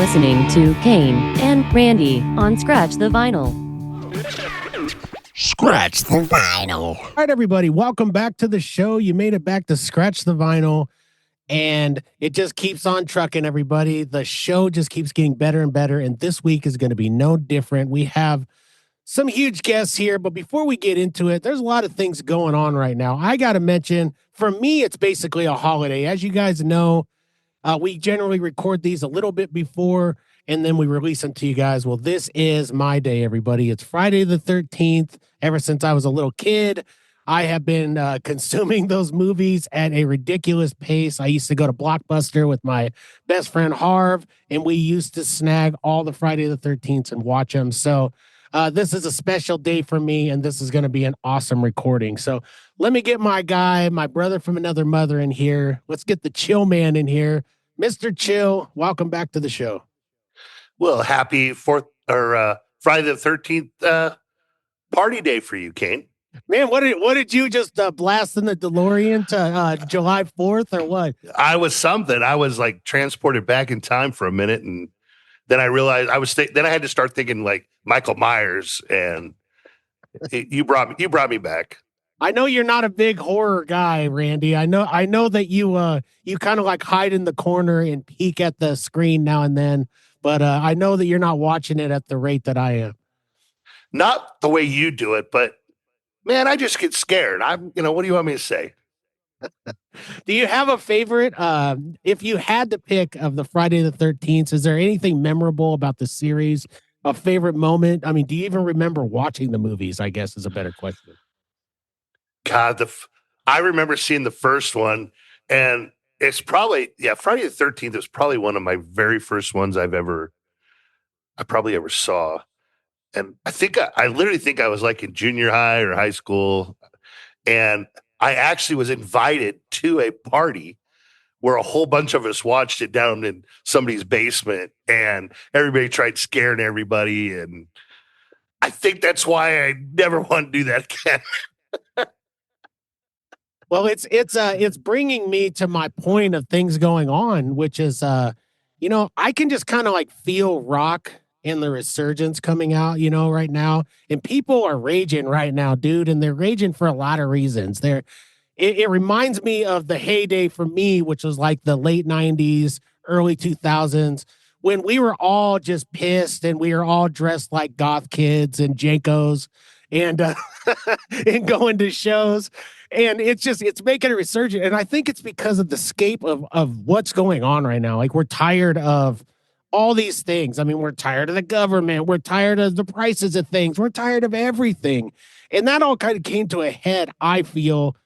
listening to Cain and Randy on Scratch the Vinyl. Scratch the Vinyl. All right, everybody, welcome back to the show. You made it back to Scratch the Vinyl, and it just keeps on trucking, everybody. The show just keeps getting better and better, and this week is going to be no different. We have some huge guests here, but before we get into it, there's a lot of things going on right now. I got to mention, for me, it's basically a holiday. As you guys know, we generally record these a little bit before, and then we release them to you guys. Well, this is my day, everybody. It's Friday the 13th. Ever since I was a little kid, I have been consuming those movies at a ridiculous pace. I used to go to Blockbuster with my best friend Harv, and we used to snag all the Friday the 13th and watch them. So this is a special day for me, and this is going to be an awesome recording. So let me get my guy, my brother from another mother in here. Let's get the Chill Man in here. Mr. Chill, welcome back to the show. Well, happy Friday the 13th party day for you, Cain. Man, what did you just blast in the DeLorean to July 4th or what? I was something. I was like transported back in time for a minute, and then I realized then I had to start thinking like Michael Myers, and you brought me back. I know you're not a big horror guy, Randy. I know that you kind of like hide in the corner and peek at the screen now and then, but I know that you're not watching it at the rate that I am. Not the way you do it, but man, I just get scared. What do you want me to say? Do you have a favorite? If you had to pick of the Friday the 13th, is there anything memorable about the series? A favorite moment? I mean, do you even remember watching the movies? I guess is a better question. God, I remember seeing the first one, and it's probably Friday the 13th was probably one of my very first ones I probably ever saw. And I literally think I was like in junior high or high school. And I actually was invited to a party where a whole bunch of us watched it down in somebody's basement, and everybody tried scaring everybody. And I think that's why I never want to do that again. Well, it's bringing me to my point of things going on, which is, I can just kind of like feel rock and the resurgence coming out, right now. And people are raging right now, dude. And they're raging for a lot of reasons. It reminds me of the heyday for me, which was like the late 90s, early 2000s, when we were all just pissed and we were all dressed like goth kids and Jankos and and going to shows. And it's making a resurgence. And I think it's because of the scape of what's going on right now. Like, we're tired of all these things. I mean, we're tired of the government. We're tired of the prices of things. We're tired of everything. And that all kind of came to a head, I feel,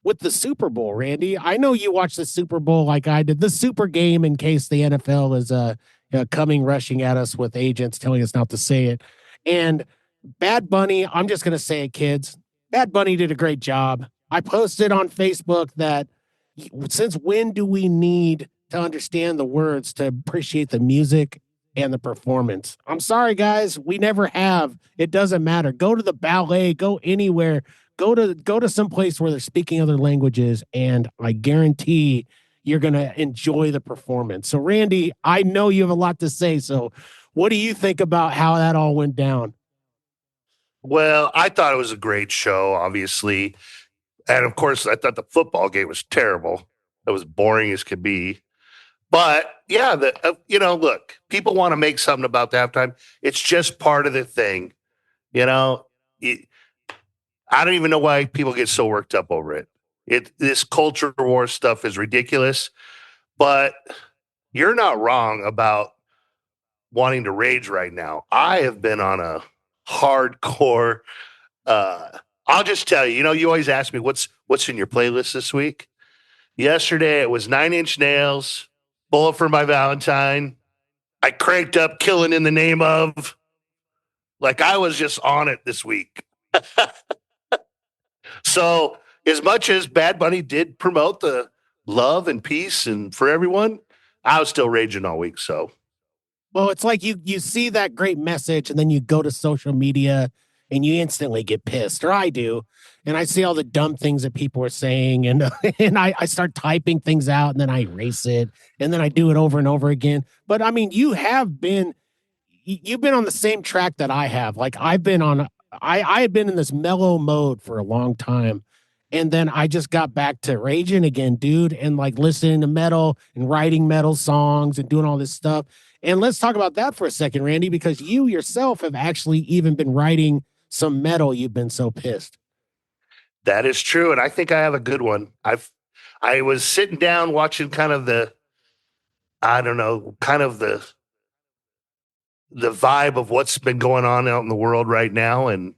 with the Super Bowl, Randy. I know you watched the Super Bowl like I did. The Super Game, in case the NFL is coming rushing at us with agents telling us not to say it. And Bad Bunny, I'm just going to say it, kids. Bad Bunny did a great job. I posted on Facebook that since when do we need to understand the words to appreciate the music and the performance? I'm sorry, guys. We never have. It doesn't matter. Go to the ballet, go anywhere, go to some place where they're speaking other languages, and I guarantee you're going to enjoy the performance. So, Randy, I know you have a lot to say. So what do you think about how that all went down? Well, I thought it was a great show, obviously. And of course, I thought the football game was terrible. It was boring as could be. But yeah, look, people want to make something about the halftime. It's just part of the thing. I don't even know why people get so worked up over it. This culture war stuff is ridiculous, but you're not wrong about wanting to rage right now. I have been on a hardcore, I'll just tell you, you always ask me what's in your playlist this week. Yesterday it was 9 Inch Nails, Bullet for My Valentine. I cranked up Killing in the Name of. Like, I was just on it this week. So as much as Bad Bunny did promote the love and peace and for everyone, I was still raging all week. So, well, it's like you see that great message, and then you go to social media and you instantly get pissed, or I do. And I see all the dumb things that people are saying, and and I start typing things out, and then I erase it, and then I do it over and over again. But I mean, you've been on the same track that I have. Like I've been on, I had been in this mellow mode for a long time. And then I just got back to raging again, dude, and like listening to metal and writing metal songs and doing all this stuff. And let's talk about that for a second, Randy, because you yourself have actually even been writing some metal. You've been so pissed. That is true. And I think I have a good one. I was sitting down watching kind of I don't know, kind of the vibe of what's been going on out in the world right now. And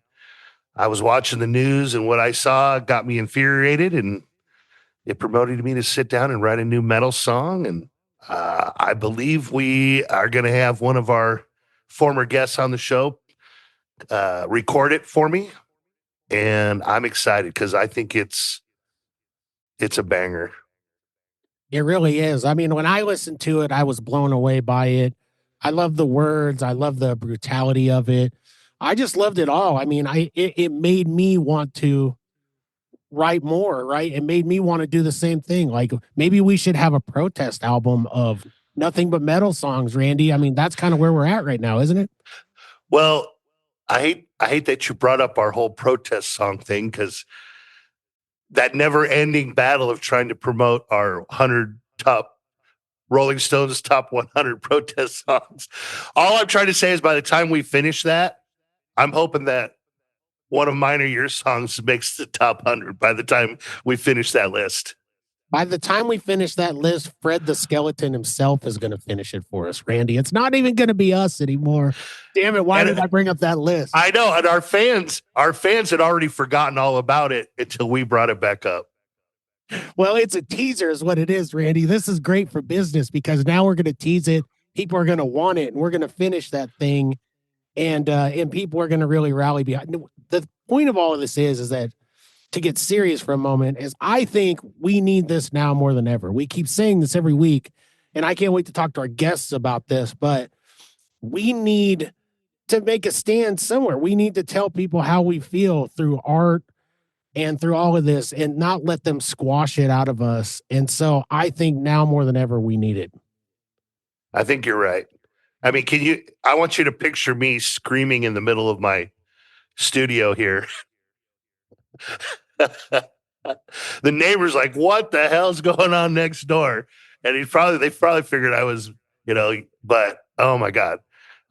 I was watching the news, and what I saw got me infuriated, and it promoted me to sit down and write a new metal song. And I believe we are going to have one of our former guests on the show record it for me. And I'm excited because I think it's a banger. It really is. I mean, when I listened to it, I was blown away by it. I love the words. I love the brutality of it. I just loved it all. I mean, it made me want to write more, right? It made me want to do the same thing. Like maybe we should have a protest album of nothing but metal songs, Randy. I mean, that's kind of where we're at right now, isn't it? Well, I hate that you brought up our whole protest song thing, because that never ending battle of trying to promote our 100 top Rolling Stones top 100 protest songs. All I'm trying to say is by the time we finish that, I'm hoping that one of mine or your songs makes the top 100 by the time we finish that list. By the time we finish that list, Fred the Skeleton himself is going to finish it for us, Randy. It's not even going to be us anymore. Damn it. Why did I bring up that list? I know. And our fans had already forgotten all about it until we brought it back up. Well, it's a teaser is what it is, Randy. This is great for business because now we're going to tease it. People are going to want it, and we're going to finish that thing. And people are going to really rally behind. The point of all of this is that, to get serious for a moment, is I think we need this now more than ever. We keep saying this every week, and I can't wait to talk to our guests about this, but we need to make a stand somewhere. We need to tell people how we feel through art and through all of this, and not let them squash it out of us. And so I think now more than ever, we need it. I think you're right. I mean, I want you to picture me screaming in the middle of my studio here. The neighbor's like, what the hell's going on next door? And they probably figured I was, but oh my God,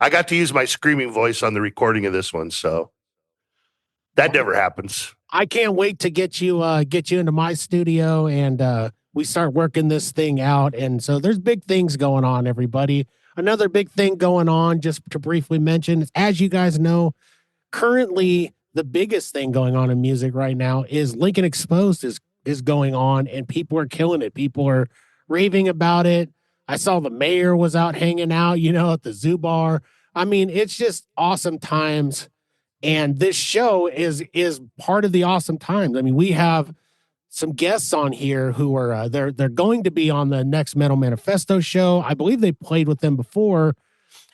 I got to use my screaming voice on the recording of this one. So that never happens. I can't wait to get you into my studio, and we start working this thing out. And so there's big things going on, everybody. Another big thing going on, just to briefly mention, as you guys know, currently the biggest thing going on in music right now is Lincoln Exposed is going on, and people are killing it. People are raving about it. I saw the mayor was out hanging out, at the Zoo Bar. I mean, it's just awesome times. And this show is part of the awesome times. I mean, we have some guests on here who are they're going to be on the next Metal Manifesto show. I believe they played with them before,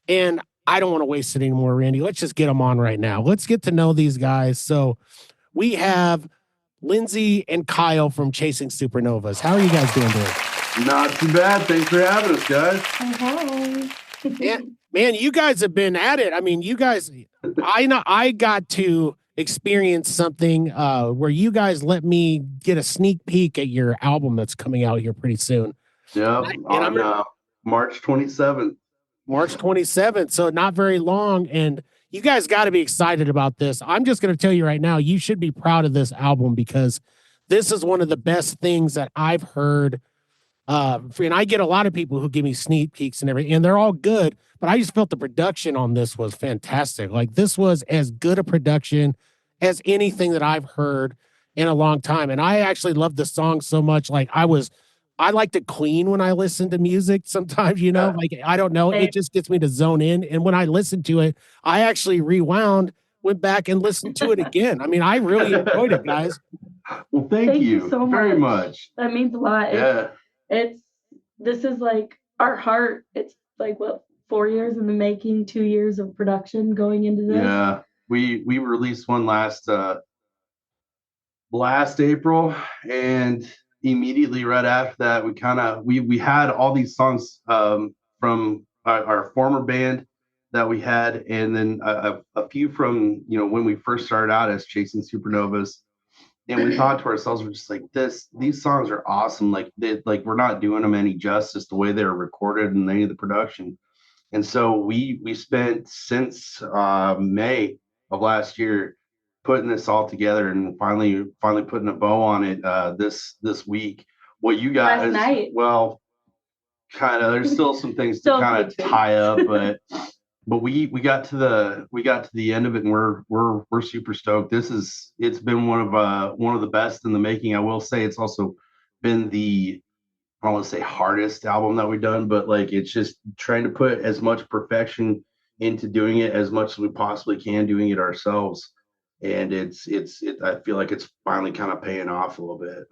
and I don't want to waste it anymore, Randy. Let's just get them on right now. Let's get to know these guys. So we have Lindsay and Kyle from Chasing Supernovas. How are you guys doing today? Not too bad. Thanks for having us, guys. Hi. Man, you guys have been at it. I mean, you guys, I got to experience something where you guys let me get a sneak peek at your album that's coming out here pretty soon. Yeah, on March 27th. March 27th, so not very long. And you guys got to be excited about this. I'm just going to tell you right now, you should be proud of this album because this is one of the best things that I've heard. And I get a lot of people who give me sneak peeks and everything, and they're all good. But I just felt the production on this was fantastic. Like this was as good a production as anything that I've heard in a long time. And I actually love the song so much. Like I like to clean when I listen to music sometimes, like, I don't know, it just gets me to zone in. And when I listen to it, I actually rewound, went back and listened to it again. I mean, I really enjoyed it, guys. Well, thank you so very much. That means a lot. Yeah. This is like our heart. It's like 4 years in the making, 2 years of production going into this. Yeah. we released one last April, and immediately right after that, we had all these songs from our former band that we had, and then a few from when we first started out as Chasing Supernovas. And we thought to ourselves, we're just like, these songs are awesome. Like we're not doing them any justice the way they're recorded and any of the production. And so we spent since May of last year putting this all together and finally putting a bow on it this week. What you got last night. Well, kind of. There's still some things to kind of tie up, but we got to the end of it, and we're super stoked. It's been one of the best in the making. I will say it's also been I don't want to say hardest album that we've done, but like it's just trying to put as much perfection into doing it as much as we possibly can, doing it ourselves. And I feel like it's finally kind of paying off a little bit.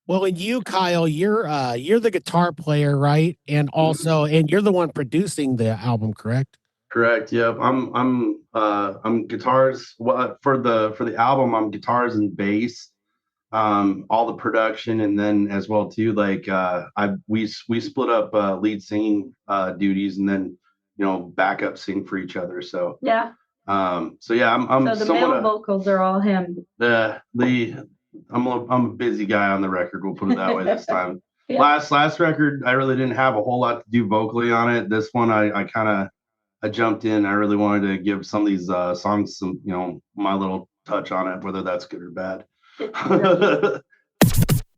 Well, and you, Kyle, you're the guitar player, right? And also, and you're the one producing the album, correct? Correct. Yep. I'm guitars. Well, for the album, I'm guitars and bass. All the production, and then as well too, like we split up lead singing duties, and then backup sing for each other. So yeah. I'm so the male vocals are all him. I'm a busy guy on the record. We'll put it that way this time. Yeah. Last record, I really didn't have a whole lot to do vocally on it. This one, I jumped in. I really wanted to give some of these songs some, my little touch on it, whether that's good or bad.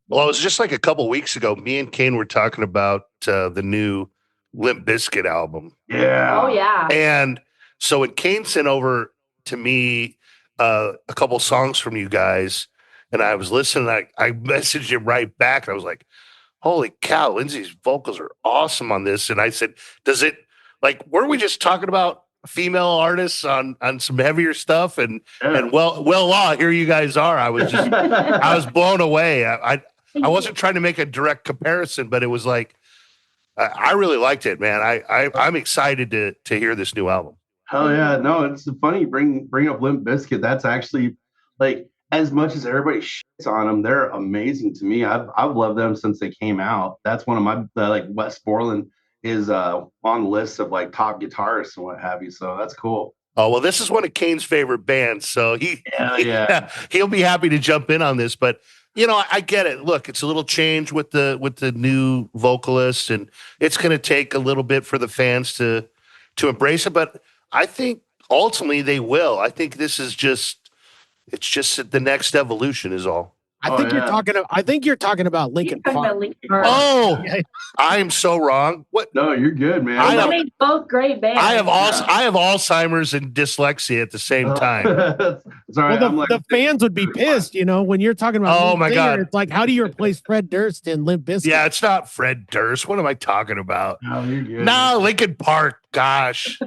Well, it was just like a couple weeks ago. Me and Cain were talking about the new Limp Bizkit album. Yeah. Oh yeah. And so when Cain sent over to me a couple songs from you guys, and I was listening, I messaged him right back. And I was like, "Holy cow, Lindsay's vocals are awesome on this." And I said, "Does it weren't we just talking about female artists on some heavier stuff?" And well, here you guys are. I was just I was blown away. I wasn't trying to make a direct comparison, but it was like I really liked it, man. I'm excited to hear this new album. Hell yeah. No, it's funny you bring up Limp Bizkit. That's actually like, as much as everybody shits on them, they're amazing to me. I've loved them since they came out. That's one of my Wes Borland is on the list of like top guitarists and what have you. So that's cool. Oh, well, this is one of Cain's favorite bands, so he'll be happy to jump in on this. But I get it. Look, it's a little change with the new vocalist, and it's going to take a little bit for the fans to embrace it. But I think ultimately they will. I think this is just the next evolution is all. I think you're talking about Linkin Park. Oh, I am so wrong. What? No, you're good, man. Both great bands. I have Alzheimer's and dyslexia at the same time. Sorry, well, the fans would be pissed, when you're talking about. Oh my God! It's like, how do you replace Fred Durst and Limp Bizkit? Yeah, it's not Fred Durst. What am I talking about? No, you're good. No, Linkin Park. Gosh,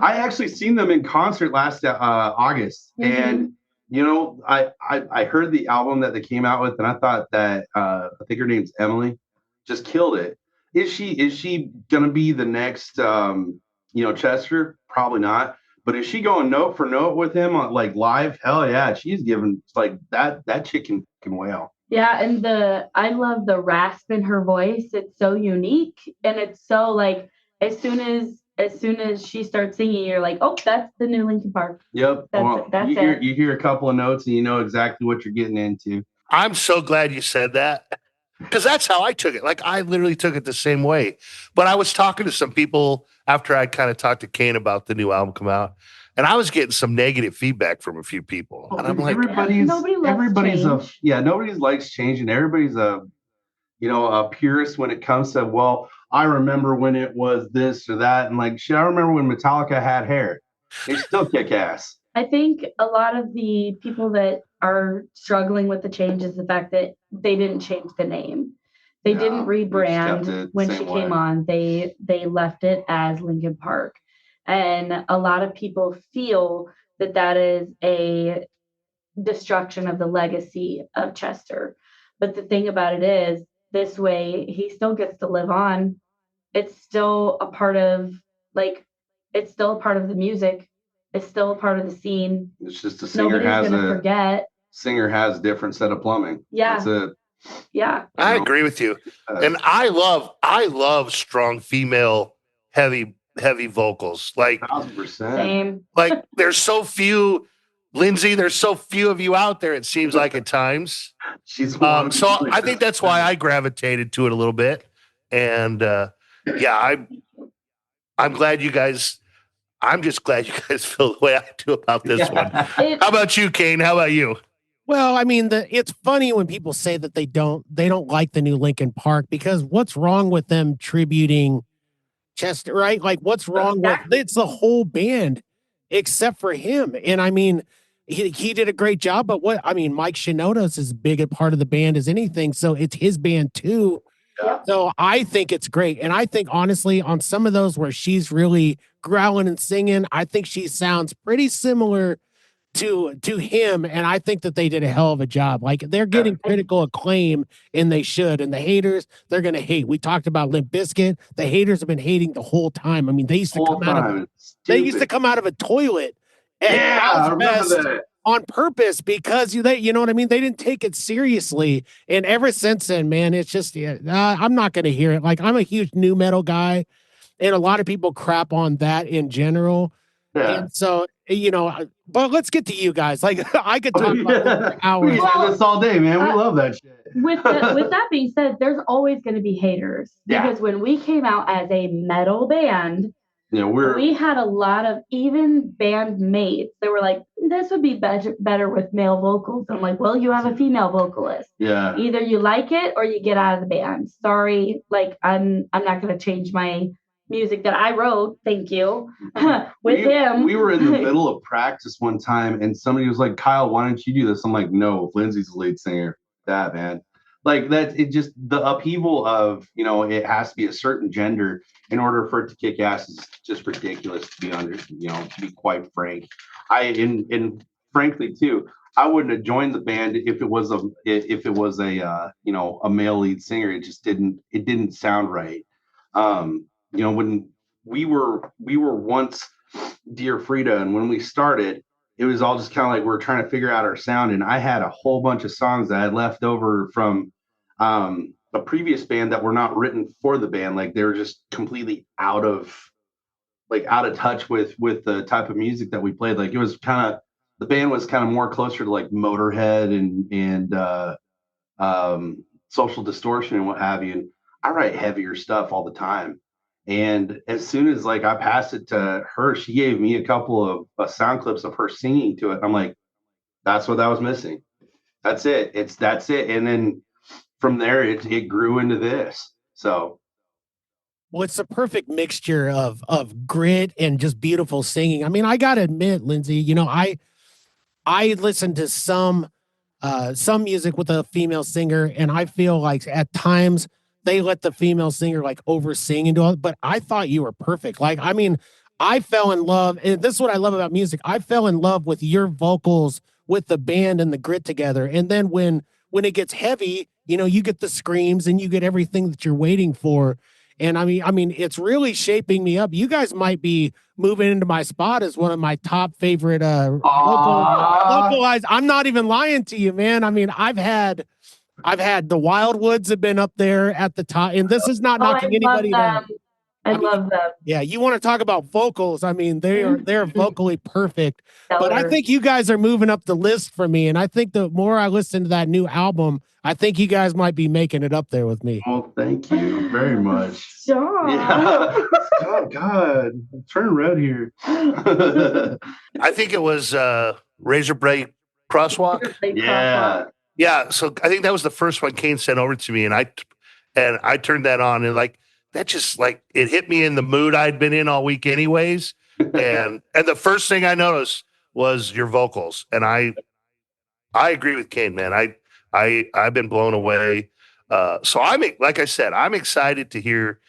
I actually seen them in concert last August, and. I heard the album that they came out with, and I thought that I think her name's Emily, just killed it. Is she gonna be the next Chester? Probably not. But is she going note for note with him on live? Hell yeah, she's giving that chick can wail. Yeah, and I love the rasp in her voice. It's so unique, and it's so as soon as she starts singing, you're like, oh, that's the new Linkin Park. Yep. That's you hear a couple of notes and you know exactly what you're getting into. I'm so glad you said that, because that's how I took it. I literally took it the same way. But I was talking to some people after I kind of talked to Cain about the new album come out, and I was getting some negative feedback from a few people. And I'm like, nobody likes change, and everybody's a purist when it comes to, well, I remember when it was this or that. And shit, I remember when Metallica had hair. They still kick ass. I think a lot of the people that are struggling with the change is the fact that they didn't change the name. They didn't rebrand when she came on. They left it as Linkin Park. And a lot of people feel that is a destruction of the legacy of Chester. But the thing about it is, this way he still gets to live on. It's still a part of the music. is still a part of the scene. It's just the singer Nobody's has gonna forget. Singer has a different set of plumbing. Yeah. That's it. Yeah. I agree with you. And I love strong female heavy vocals. Like 1,000%. Same. Like there's so few, Lindsay, there's so few of you out there, it seems like at times. She's so I think that's why I gravitated to it a little bit. And I'm glad you guys, I'm just glad you guys feel the way I do about this one. How about you, Cain? How about you? Well, I mean, it's funny when people say that they don't like the new Linkin Park, because what's wrong with them tributing Chester, right? Like, what's wrong with it's the whole band except for him? And I mean, he did a great job, but Mike Shinoda's as big a part of the band as anything, so it's his band too. Yeah. So I think it's great, and I think honestly, on some of those where she's really growling and singing, I think she sounds pretty similar to him, and I think that they did a hell of a job. Like, they're getting critical acclaim, and they should. And the haters, they're gonna hate. We talked about Limp Bizkit. The haters have been hating the whole time. I mean, they used to come out of a toilet. I remember that. On purpose, because you know what I mean? They didn't take it seriously. And ever since then, man, it's just I'm not gonna hear it. Like, I'm a huge nu metal guy, and a lot of people crap on that in general. Yeah. And so, but let's get to you guys. Like, I could talk about this for hours. We do this all day, man. We love that shit. With that being said, there's always going to be haters, because when we came out as a metal band, we had a lot of even bandmates that were like, this would be better with male vocals. I'm like, well, you have a female vocalist. Yeah. Either you like it or you get out of the band. Sorry, like I'm not going to change my music that I wrote, thank you, with him. We were in the middle of practice one time, and somebody was like, Kyle, why don't you do this? I'm like, no, Lindsay's the lead singer. That, man. Like, that, it just, the upheaval of, it has to be a certain gender in order for it to kick ass is just ridiculous, to be to be quite frank. And frankly, too, I wouldn't have joined the band if it was a male lead singer. It just didn't sound right. When we were once Dear Frida, and when we started, it was all just kind of like we're trying to figure out our sound. And I had a whole bunch of songs that I had left over from a previous band that were not written for the band. Like, they were just completely out of touch with the type of music that we played. Like, it was the band was kind of more closer to like Motorhead and Social Distortion and what have you. And I write heavier stuff all the time. And as soon as I passed it to her, she gave me a couple of sound clips of her singing to it. I'm like, that's what that was missing. That's it. That's it. And then from there, it grew into this. So. Well, it's a perfect mixture of grit and just beautiful singing. I mean, I got to admit, Lindsay, I listen to some music with a female singer, and I feel like at times they let the female singer over sing and do all, but I thought you were perfect. Like, I mean, I fell in love, and this is what I love about music. I fell in love with your vocals, with the band and the grit together. And then when it gets heavy, you get the screams and you get everything that you're waiting for. And I mean, it's really shaping me up. You guys might be moving into my spot as one of my top favorite localized. I'm not even lying to you, man. I mean, I've had the Wildwoods have been up there at the top, and this is not knocking anybody down. I love them. Yeah, you want to talk about vocals? I mean, they're vocally perfect. But I think you guys are moving up the list for me, and I think the more I listen to that new album, I think you guys might be making it up there with me. Well, thank you very much. Sure. Yeah. Oh God, I'm turning red here. I think it was Razor Blade Crosswalk. Yeah. Yeah, so I think that was the first one Cain sent over to me, and I turned that on, and that just it hit me in the mood I'd been in all week anyways. And the first thing I noticed was your vocals, and I agree with Cain, man. I've been blown away. So like I said, I'm excited to hear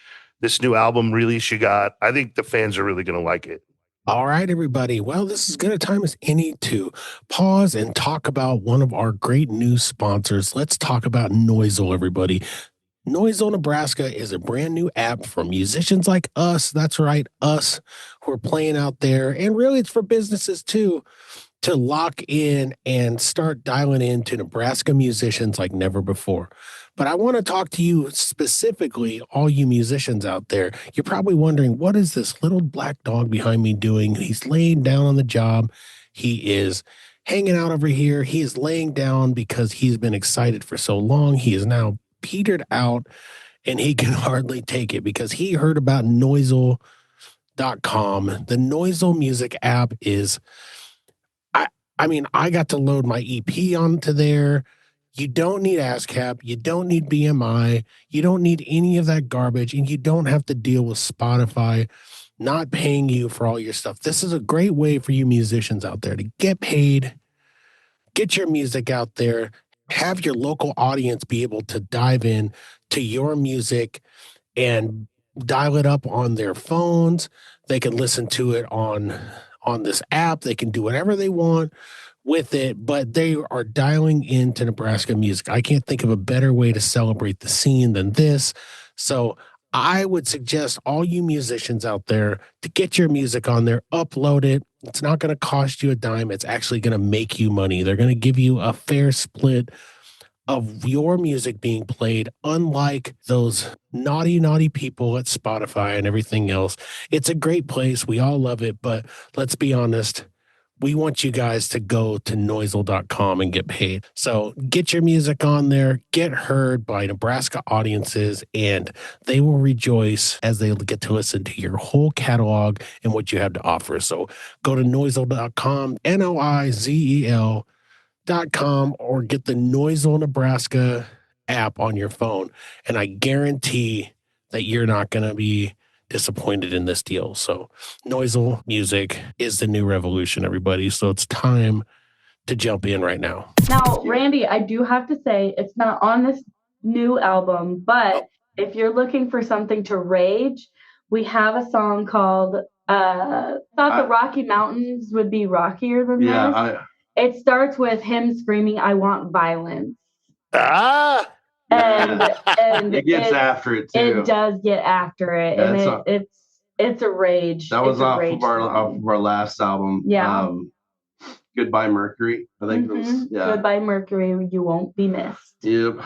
this new album release you got. I think the fans are really going to like it. All right, everybody. Well, this is as good a time as any to pause and talk about one of our great new sponsors. Let's talk about Noisel, everybody. Noisel, Nebraska is a brand new app for musicians like us. That's right, us who are playing out there. And really, it's for businesses too, to lock in and start dialing into Nebraska musicians like never before. But I want to talk to you specifically, all you musicians out there. You're probably wondering, what is this little black dog behind me doing? He's laying down on the job. He is hanging out over here. He is laying down because he's been excited for so long. He is now petered out and he can hardly take it because he heard about Noisel.com. The Noisel music app is, I mean, I got to load my EP onto there. You don't need ASCAP. You don't need BMI. You don't need any of that garbage. And you don't have to deal with Spotify not paying you for all your stuff. This is a great way for you musicians out there to get paid, get your music out there, have your local audience be able to dive in to your music and dial it up on their phones. They can listen to it on this app. They can do whatever they want with it, but they are dialing into Nebraska music. I can't think of a better way to celebrate the scene than this. So I would suggest all you musicians out there to get your music on there, upload it. It's not going to cost you a dime. It's actually going to make you money. They're going to give you a fair split of your music being played, unlike those naughty people at Spotify and everything else. It's a great place. We all love it, but let's be honest. We want you guys to go to Noisel.com and get paid. So get your music on there, get heard by Nebraska audiences, and they will rejoice as they get to listen to your whole catalog and what you have to offer. So go to Noisel.com, Noizel.com, or get the Noisel Nebraska app on your phone. And I guarantee that you're not going to be disappointed in this deal. So Noisel music is the new revolution, everybody. So it's time to jump in right now. Now, Randy, I do have to say it's not on this new album, but if you're looking for something to rage, we have a song called Thought the Rocky Mountains would be rockier than this. It starts with him screaming, "I want violence." And it gets after it too. It does get after it, and it's a rage. That was off of our last album. Yeah. Goodbye Mercury. I think it was. Yeah. Goodbye Mercury. You won't be missed. Yep.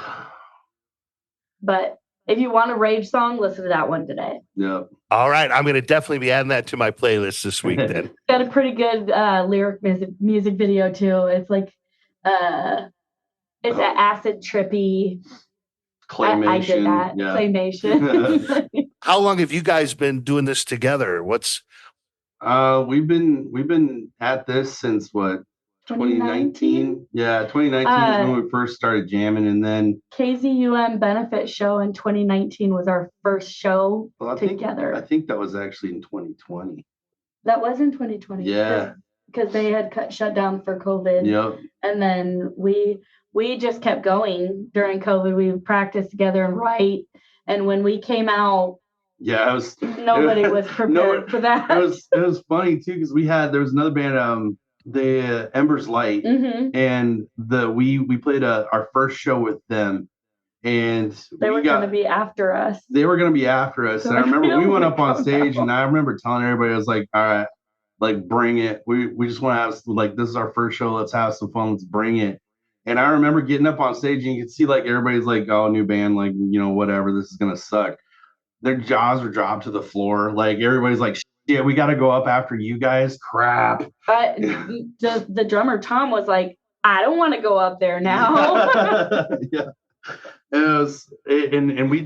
But if you want a rage song, listen to that one today. Yep. All right, I'm going to definitely be adding that to my playlist this week. Then got a pretty good lyric music video too. It's like it's an acid trippy. Claymation. I did that. Yeah. Claymation. How long have you guys been doing this together? What's we've been at this since what? 2019? Yeah, 2019 is when we first started jamming, and then KZUM benefit show in 2019 was our first show together. I think that was actually in 2020. That was in 2020. Yeah. Because they had shut down for COVID. Yep. And then we just kept going during COVID. We would practice together and write. And when we came out, nobody was prepared for that. It was funny too, because there was another band, the Embers Light, and we played our first show with them, and they were going to be after us. They were going to be after us, and I remember we went up on stage, and I remember telling everybody, I was like, "All right, like bring it. We just want to have like this is our first show. Let's have some fun. Let's bring it." And I remember getting up on stage, and you could see like everybody's like, "Oh, new band, like whatever. This is gonna suck." Their jaws were dropped to the floor. Like everybody's like, "Yeah, we got to go up after you guys." Crap. The drummer Tom was like, "I don't want to go up there now." Yeah, it was, and we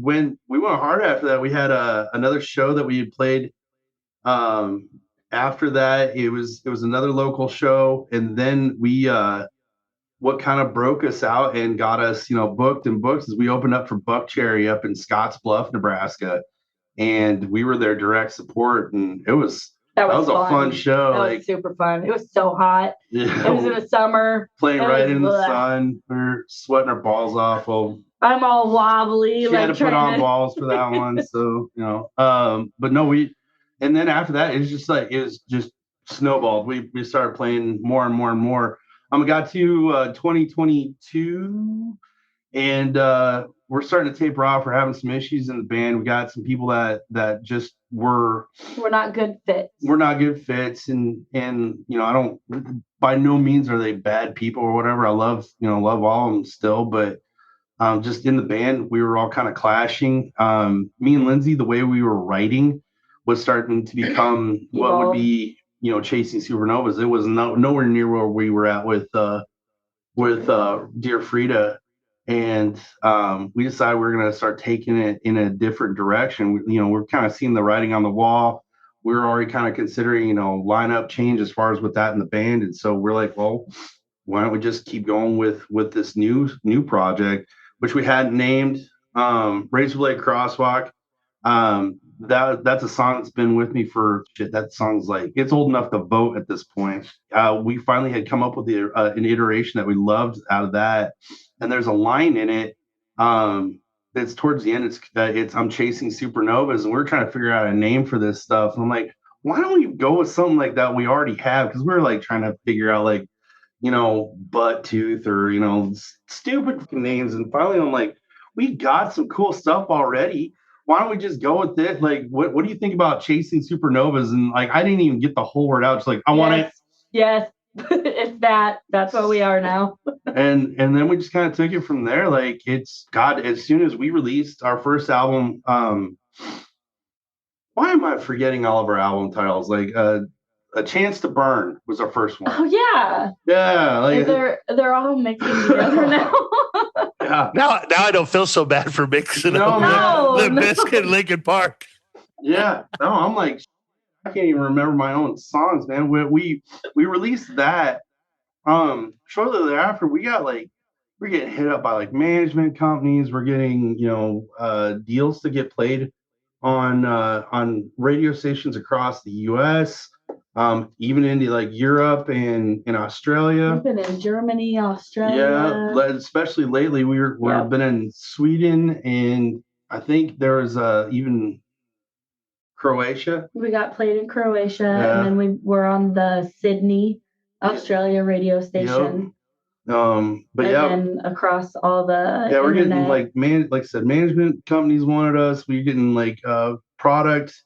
went hard after that. We had another show that we had played. After that, it was another local show, and then what kind of broke us out and got us, booked is we opened up for Buck Cherry up in Scotts Bluff, Nebraska, and we were their direct support, and that was a fun show. That was super fun. It was so hot. Yeah. It was in the summer. Playing right in the sun. We were sweating our balls off. Well, I'm all wobbly. She had to put on balls for that one. So, but no, and then after that, it was just snowballed. We started playing more and more and more. Got to 2022, And we're starting to taper off. We're having some issues in the band. We got some people that just we're not good fits. We're not good fits, and I don't, by no means are they bad people or whatever. I love all of them still, but just in the band we were all kind of clashing. Me and Lindsay, the way we were writing was starting to become what would be Chasing Supernovas. It was nowhere near where we were at with Dear Frida. And we decided we were going to start taking it in a different direction. We're kind of seeing the writing on the wall. We're already kind of considering, lineup change as far as with that in the band. And so we're like, well, why don't we just keep going with this new project, which we hadn't named, Razor Blade Crosswalk. That's a song that's been with me for shit. That song's like, it's old enough to vote at this point. We finally had come up with an iteration that we loved out of that. And there's a line in it that's towards the end. It's I'm chasing supernovas, and we're trying to figure out a name for this stuff. And I'm like, why don't we go with something like that we already have? Because we're like trying to figure out like, butt tooth or stupid names. And finally, I'm like, we got some cool stuff already. Why don't we just go with it? Like, what do you think about chasing supernovas? And like, I didn't even get the whole word out. It's like, I want it. Yes. It's that's what we are now. and then we just kind of took it from there. Like, it's God, as soon as we released our first album, why am I forgetting all of our album titles? Like A Chance to Burn was our first one. Oh yeah. Yeah. Like, they're all mixing together now. Yeah. Now I don't feel so bad for mixing up Limp Bizkit and Linkin Park. Yeah. No, I'm like, I can't even remember my own songs, man. We released that. Shortly thereafter, we're getting hit up by like management companies. We're getting deals to get played on radio stations across the U.S. Even into like Europe and in Australia. We've been in Germany, Australia. Yeah, especially lately. We've been in Sweden, and I think there was even Croatia. We got played in Croatia, and then we were on the Sydney, Australia radio station. Yep. But then across all the we're internet. getting like I said, management companies wanted us. We're getting like product,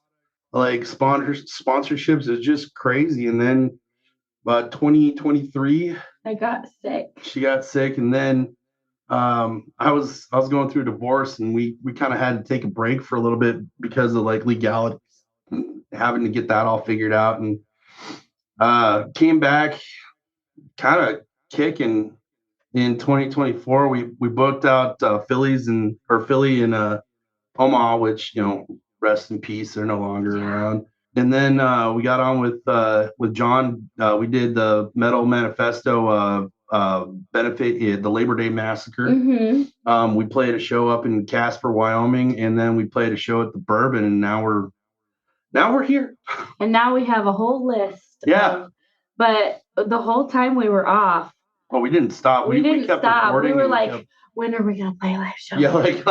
like sponsorships. It's just crazy. And then 2023, I got sick. She got sick, and then I was going through a divorce, and we kind of had to take a break for a little bit because of like legalities, having to get that all figured out, and came back kind of kicking in 2024. We booked out Philly in Omaha, which rest in peace, they're no longer around. And then we got on with John. We did the Metal Manifesto benefit, the Labor Day Massacre. Mm-hmm. We played a show up in Casper, Wyoming, and then we played a show at the Bourbon, and now we're here. And now we have a whole list. Yeah. But the whole time we were off. Well, we didn't stop. We didn't kept stop. Recording. We were like, when are we gonna play live shows? Yeah, you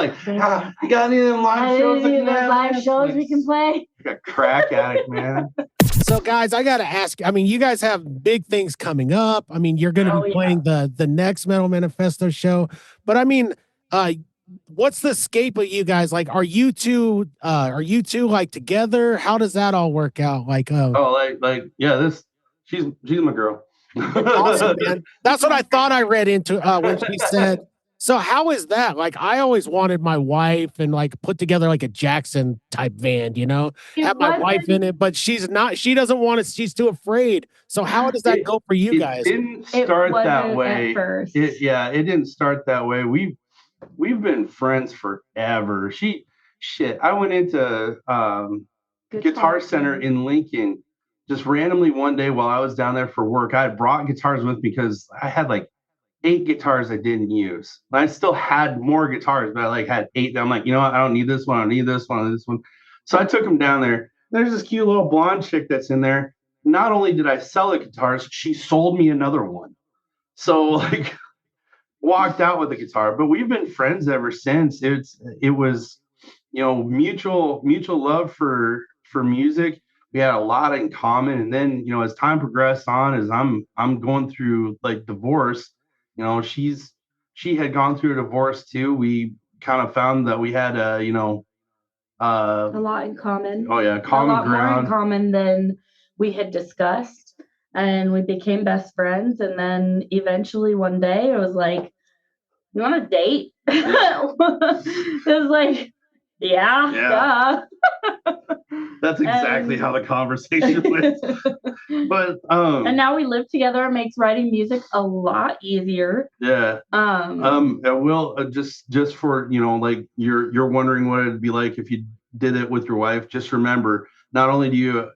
got any of them live shows? Live shows we can play. Like a crack addict, man. So, guys, I got to ask. I mean, you guys have big things coming up. I mean, you're going to be playing the next Metal Manifesto show. But I mean, what's the scape of you guys? Like, are you two like together? How does that all work out? Like, she's my girl. Awesome, man. That's what I thought I read into when she said. So how is that? Like, I always wanted my wife and like put together like a Jackson type band, have my wife in it, but she's not. She doesn't want it. She's too afraid. So how does that go for you guys? It didn't start that way. At first. It didn't start that way. We've been friends forever. I went into Guitar Center in Lincoln just randomly one day while I was down there for work. I had brought guitars with me because I had like 8 guitars I didn't use. I still had more guitars, but I had 8. I'm like, I don't need this one. I don't need this one. I need this one. So I took them down there. There's this cute little blonde chick that's in there. Not only did I sell the guitars, she sold me another one. So walked out with the guitar, but we've been friends ever since. It was, mutual love for music. We had a lot in common. And then, as time progressed on, as I'm going through like divorce, she's she had gone through a divorce too. We kind of found that we had a lot in common. Oh yeah, a lot ground. more in common than we had discussed, and we became best friends. And then eventually one day it was like, "You want to date?" It was like, yeah. That's exactly how the conversation went. But and now we live together. It makes writing music a lot easier. Yeah. Will just for like you're wondering what it'd be like if you did it with your wife. Just remember, not only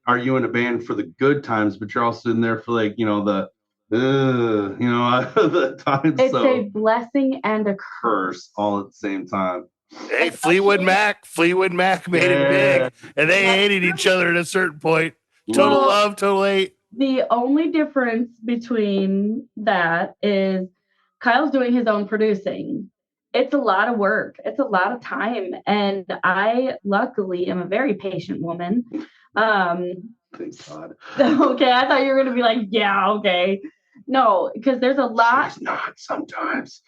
are you in a band for the good times, but you're also in there for like the the times. It's a blessing and a curse all at the same time. Hey, Fleetwood Mac made it big, and they hated each other at a certain point. Total love, total hate. The only difference between that is Kyle's doing his own producing. It's a lot of work. It's a lot of time. And I luckily am a very patient woman. Thank God. Okay, I thought you were going to be like, yeah, okay. No, because there's a lot. She's not sometimes.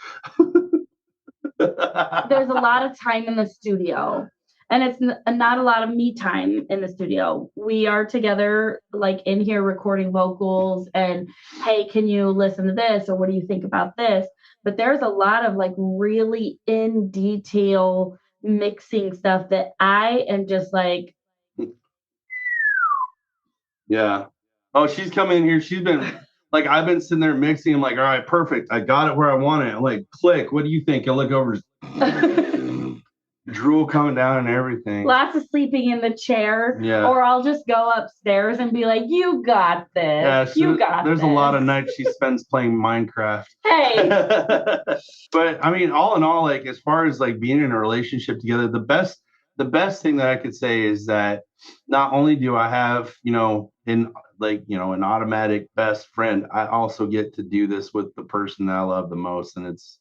There's a lot of time in the studio. And it's not a lot of me time in the studio. We are together, like in here recording vocals and, hey, can you listen to this? Or what do you think about this? But there's a lot of like really in detail mixing stuff that I am just like. Yeah. Oh, she's come in here. She's been like, I've been sitting there mixing. I'm like, all right, perfect. I got it where I want it. I'm like, click. What do you think? I look over. Drool coming down and everything. Lots of sleeping in the chair. Yeah. Or I'll just go upstairs and be like, you got this. Yeah, you got there's this. A lot of nights she spends playing Minecraft. Hey. But I mean, all in all, like as far as like being in a relationship together, the best thing that I could say is that not only do I have, an automatic best friend, I also get to do this with the person that I love the most. And it's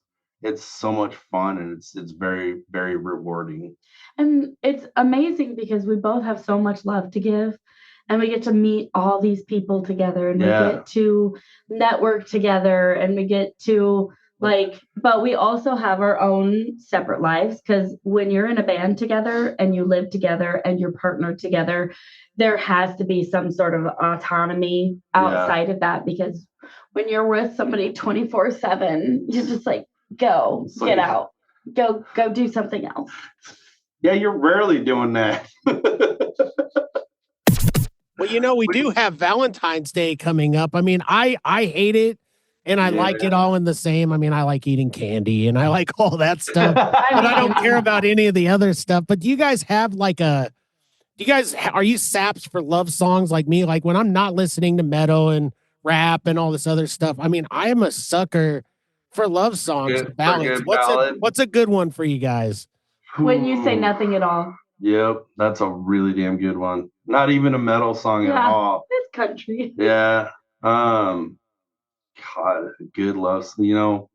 so much fun, and it's very, very rewarding. And it's amazing because we both have so much love to give, and we get to meet all these people together, and we get to network together, and we get to but we also have our own separate lives, because when you're in a band together and you live together and you're partnered together, there has to be some sort of autonomy outside of that, because when you're with somebody 24/7, you're just like, go, get out, go do something else. Yeah, you're rarely doing that. Well, we do have Valentine's Day coming up. I mean, I hate it, and I like it all in the same. I mean, I like eating candy, and I like all that stuff, but I don't care about any of the other stuff. But do you guys have are you saps for love songs like me? Like when I'm not listening to metal and rap and all this other stuff, I mean, I am a sucker for love songs, ballads. What's a good one for you guys? When you say nothing at all. Yep, that's a really damn good one. Not even a metal song at all. It's country. Yeah. God, good love. There's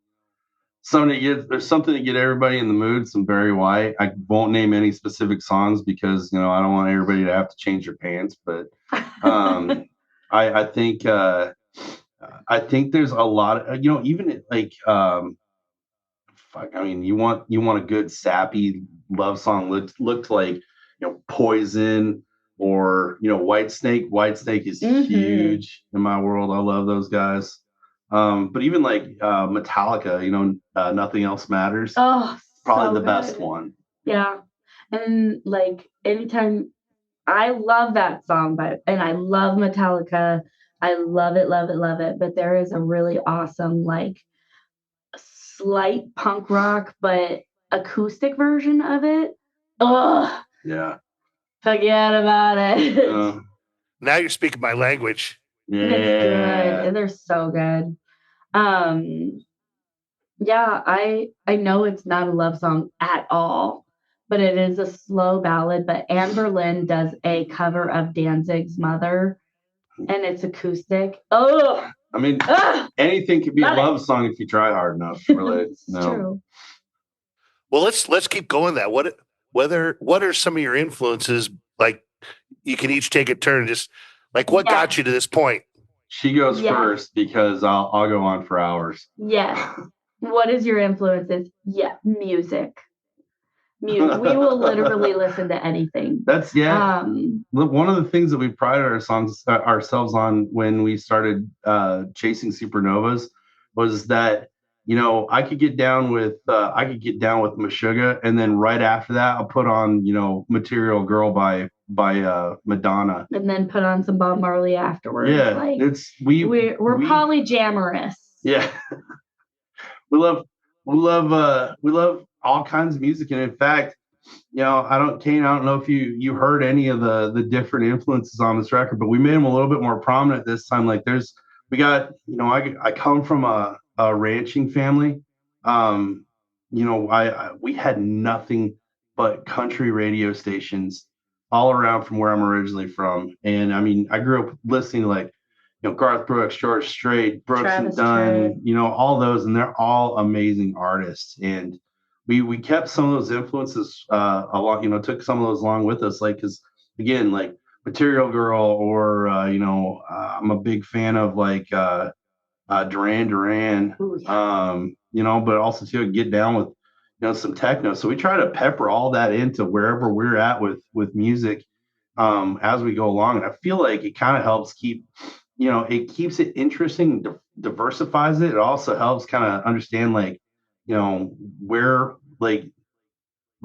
something to get everybody in the mood. Some Barry White. I won't name any specific songs because I don't want everybody to have to change their pants. But I think there's a lot of even like you want a good sappy love song looked like Poison or Whitesnake. Whitesnake is huge in my world. I love those guys. But even like Metallica, Nothing Else Matters. Oh, probably the best one. Yeah. And like anytime, I love that song, and I love Metallica. I love it, love it, love it. But there is a really awesome, like slight punk rock, but acoustic version of it. Ugh. Yeah. Forget about it. Now you're speaking my language. Yeah. It's good. They're so good. I know it's not a love song at all, but it is a slow ballad. But Anne Boleyn does a cover of Danzig's Mother, and it's acoustic. Oh, I mean, anything could be a love song if you try hard enough. Really, it's true. Well, let's keep going. That what are some of your influences? Like, you can each take a turn. Just like what got you to this point. She goes first because I'll go on for hours. Yes. What is your influences? Yeah, music. We will literally listen to anything. That's one of the things that we prided ourselves on when we started chasing Supernovas was that, you know, I could get down with Meshuggah, and then right after that I'll put on, you know, Material Girl by Madonna, and then put on some Bob Marley afterwards. Yeah, like we're polyamorous. Yeah. we love all kinds of music, and in fact, you know, Cain, I don't know if you heard any of the different influences on this record, but we made them a little bit more prominent this time. Like we got, you know, I come from a ranching family. You know, we had nothing but country radio stations all around from where I'm originally from. And I mean, I grew up listening to, like, you know, Garth Brooks, George Strait, Brooks and Dunn, you know, all those, and they're all amazing artists. And we kept some of those influences along, you know, took some of those along with us, like, because again, like Material Girl, or you know, I'm a big fan of like Duran Duran. Ooh, yeah. You know, but also to get down with, you know, some techno. So we try to pepper all that into wherever we're at with music as we go along. And I feel like it kind of helps keep, you know, it keeps it interesting, diversifies it. It also helps kind of understand, like, you know, where like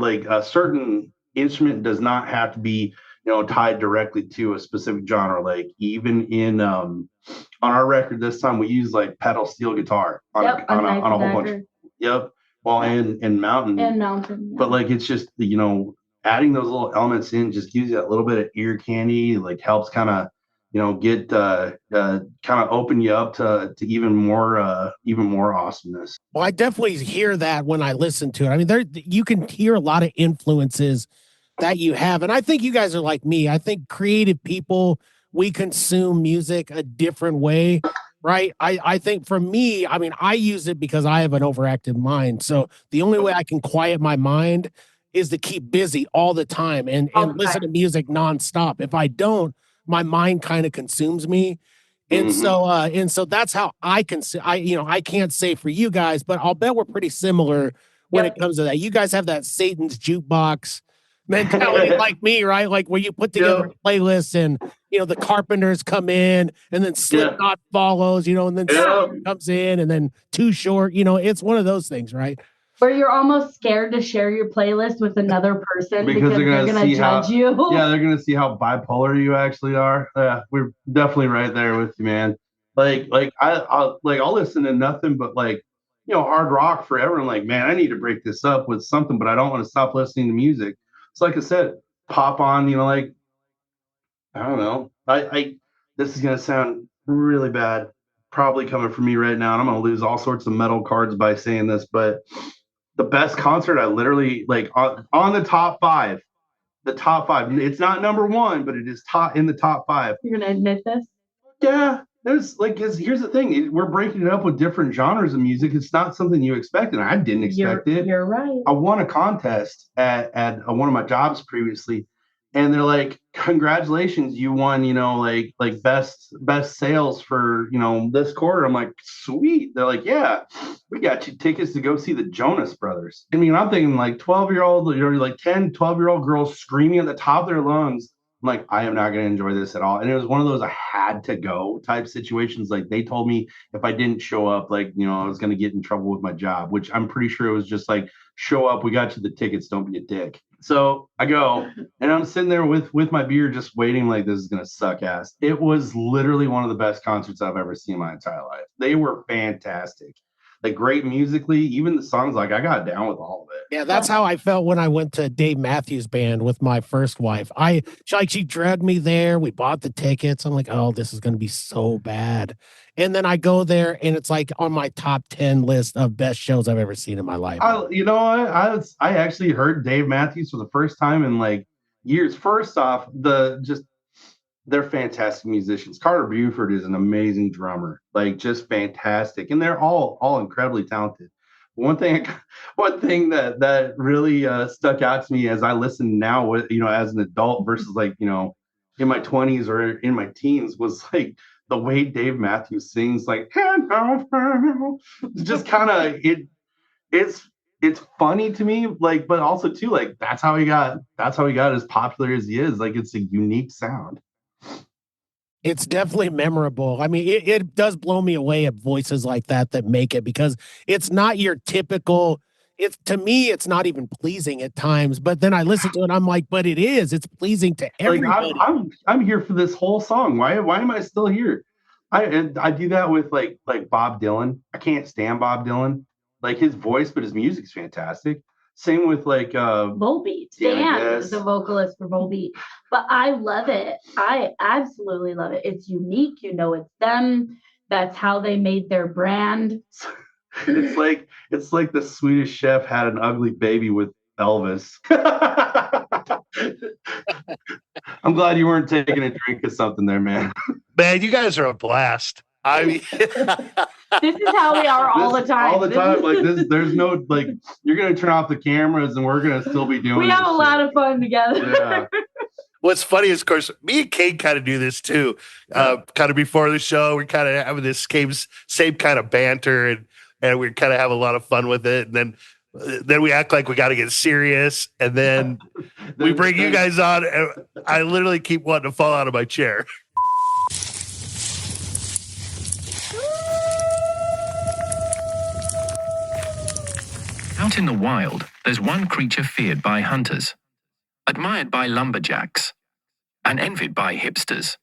a certain instrument does not have to be, you know, tied directly to a specific genre. Like even in on our record this time, we use like pedal steel guitar on a whole bunch. Yep. Well, and mountain. And mountain. Yeah. But like, it's just, you know, adding those little elements in just gives you that little bit of ear candy, like helps kind of, you know, get kind of open you up to even more awesomeness. Well, I definitely hear that when I listen to it. I mean, you can hear a lot of influences that you have, and I think you guys are like me. I think creative people, we consume music a different way, right? I think for me, I mean, I use it because I have an overactive mind. So the only way I can quiet my mind is to keep busy all the time and listen to music nonstop. If I don't, my mind kind of consumes me. And so that's how I can say, I can't say for you guys, but I'll bet we're pretty similar when it comes to that. You guys have that Satan's jukebox mentality like me, right? Like where you put together playlists and, you know, the Carpenters come in and then Slipknot follows, you know, and then Satan comes in and then Too Short, you know, it's one of those things, right? Where you're almost scared to share your playlist with another person because they're gonna judge you. Yeah, they're gonna see how bipolar you actually are. Yeah, we're definitely right there with you, man. Like I'll listen to nothing but, like, you know, hard rock forever. And like, man, I need to break this up with something, but I don't want to stop listening to music. So like I said, pop on, you know, like, I don't know. This is gonna sound really bad, probably coming from me right now, and I'm gonna lose all sorts of metal cards by saying this, but the best concert I literally, like, on the top five. It's not number one, but it is in the top five. You're gonna admit this? Yeah. There's like, here's the thing. We're breaking it up with different genres of music. It's not something you expected. I didn't expect it. You're right. I won a contest at one of my jobs previously, and they're like, congratulations, you won, you know, like best sales for, you know, this quarter. I'm like, sweet. They're like, yeah, we got you tickets to go see the Jonas Brothers. I mean, I'm thinking like 12-year-old, or like 10, 12-year-old girls screaming at the top of their lungs. I'm like, I am not going to enjoy this at all. And it was one of those I had to go type situations. Like, they told me if I didn't show up, like, you know, I was going to get in trouble with my job, which I'm pretty sure it was just like, show up, we got you the tickets, don't be a dick. So I go, and I'm sitting there with my beer, just waiting, like, this is going to suck ass. It was literally one of the best concerts I've ever seen in my entire life. They were fantastic. Like, great musically, even the songs, like, I got down with all of it. Yeah, that's how I felt when I went to Dave Matthews Band with my first wife. She dragged me there. We bought the tickets. I'm like, oh, this is going to be so bad. And then I go there, and it's like on my top 10 list of best shows I've ever seen in my life. You know what? I actually heard Dave Matthews for the first time in like years. First off, they're fantastic musicians. Carter Buford is an amazing drummer, like, just fantastic. And they're all incredibly talented. One thing that really stuck out to me as I listen now, with, you know, as an adult versus, like, you know, in my 20s or in my teens, was like the way Dave Matthews sings, like just kind of it's funny to me, like, but also too, like, that's how he got as popular as he is. Like, it's a unique sound. It's definitely memorable. I mean, it does blow me away at voices like that make it, because it's not your typical. It's, to me, it's not even pleasing at times. But then I listen to it, I'm like, but it is. It's pleasing to everybody. Like, I'm here for this whole song. Why am I still here? I do that with like Bob Dylan. I can't stand Bob Dylan, like his voice, but his music's fantastic. Same with like Volbeat. Stan is the vocalist for Volbeat. But I love it. I absolutely love it. It's unique. You know, it's them. That's how they made their brand. It's like the Swedish Chef had an ugly baby with Elvis. I'm glad you weren't taking a drink of something there, man. Man, you guys are a blast. I mean, this is how we are all the time. All the time. Like this, there's no, like, you're gonna turn off the cameras and we're gonna still be doing. We have a lot of fun together. Yeah. What's funny is, of course, me and Cain kind of do this too. Kind of before the show, we're kind of having this same kind of banter, and we kind of have a lot of fun with it. And then we act like we got to get serious, and then we bring you guys on, and I literally keep wanting to fall out of my chair. Out in the wild, there's one creature feared by hunters, admired by lumberjacks, and envied by hipsters.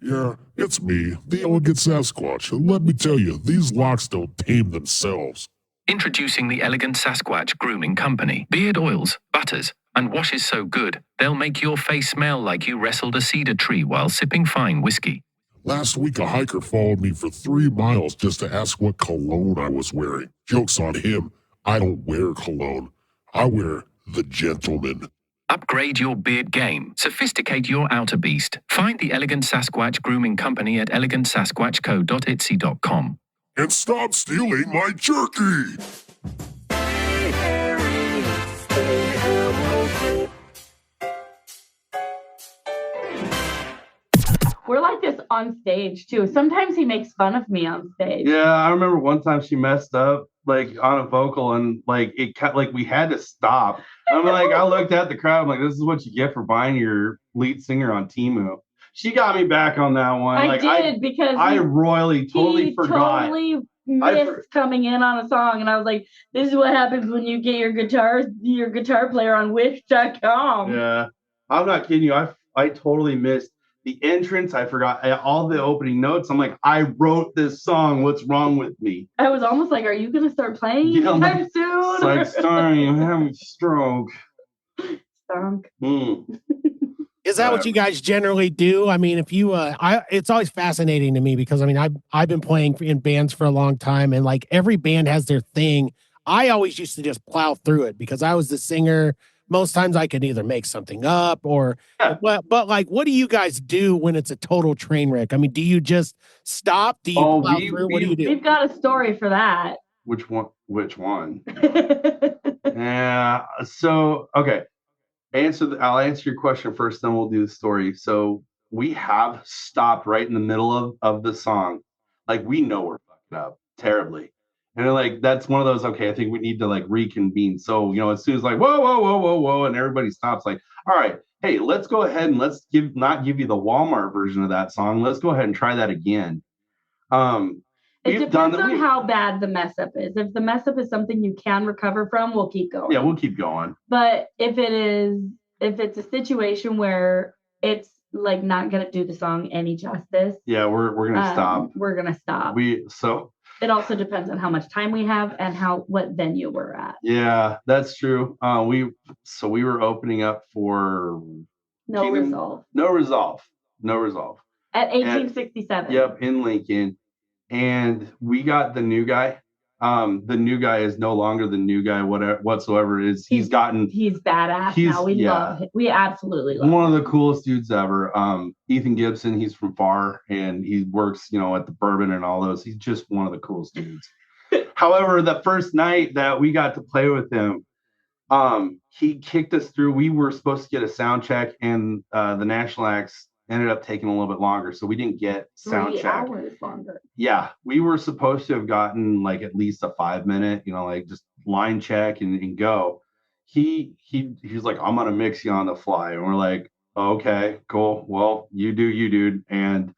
Yeah, it's me, the elegant Sasquatch, and let me tell you, these locks don't tame themselves. Introducing the Elegant Sasquatch Grooming Company. Beard oils, butters, and washes so good, they'll make your face smell like you wrestled a cedar tree while sipping fine whiskey. Last week, a hiker followed me for 3 miles just to ask what cologne I was wearing. Joke's on him. I don't wear cologne. I wear the gentleman. Upgrade your beard game. Sophisticate your outer beast. Find the Elegant Sasquatch Grooming Company at elegantsasquatchco.etsy.com. And stop stealing my jerky! We're like this on stage too. Sometimes he makes fun of me on stage. Yeah, I remember one time she messed up like on a vocal, and like we had to stop. I'm like, I looked at the crowd, I'm like, this is what you get for buying your lead singer on Temu. She got me back on that one. I did, because I royally totally forgot. Totally missed coming in on a song, and I was like, this is what happens when you get your guitar player on Wish.com. Yeah, I'm not kidding you. I totally missed the entrance. I forgot all the opening notes. I'm like, I wrote this song. What's wrong with me? I was almost like, are you going to start playing anytime soon? It's like, sorry, I'm having a stroke. Stunk. Is that what you guys generally do? I mean, if you, it's always fascinating to me, because I mean, I've been playing in bands for a long time, and like every band has their thing. I always used to just plow through it because I was the singer. Most times I could either make something up or, but like, what do you guys do when it's a total train wreck? I mean, do you just stop? Do you plow through? What do you do? We've got a story for that. Which one? Yeah. So, okay. I'll answer your question first, then we'll do the story. So we have stopped right in the middle of the song. Like, we know we're fucking up terribly. And like, that's one of those, okay, I think we need to like reconvene. So, you know, as soon as like, whoa, and everybody stops, like, all right, hey, let's go ahead and let's not give you the Walmart version of that song. Let's go ahead and try that again. It depends on how bad the mess up is. If the mess up is something you can recover from, we'll keep going. Yeah, we'll keep going. But if it's a situation where it's like not gonna do the song any justice, yeah, we're gonna stop. We're gonna stop. It also depends on how much time we have and what venue we're at. Yeah, that's true. We were opening up for No Resolve. No Resolve. At 1867. Yep, in Lincoln. And we got the new guy. The new guy is no longer the new guy, whatsoever it is. He's badass now. We love him. We absolutely love him. One of the coolest dudes ever. Ethan Gibson, he's from FAR, and he works, you know, at the Bourbon and all those. He's just one of the coolest dudes. However, the first night that we got to play with him, he kicked us through. We were supposed to get a sound check, and the National Acts ended up taking a little bit longer, so we didn't get sound 3 check. hours longer. Yeah, we were supposed to have gotten like at least a 5-minute, like just line check and go. He's like, I'm gonna mix you on the fly, and we're like, okay, cool. Well, you do you, dude. And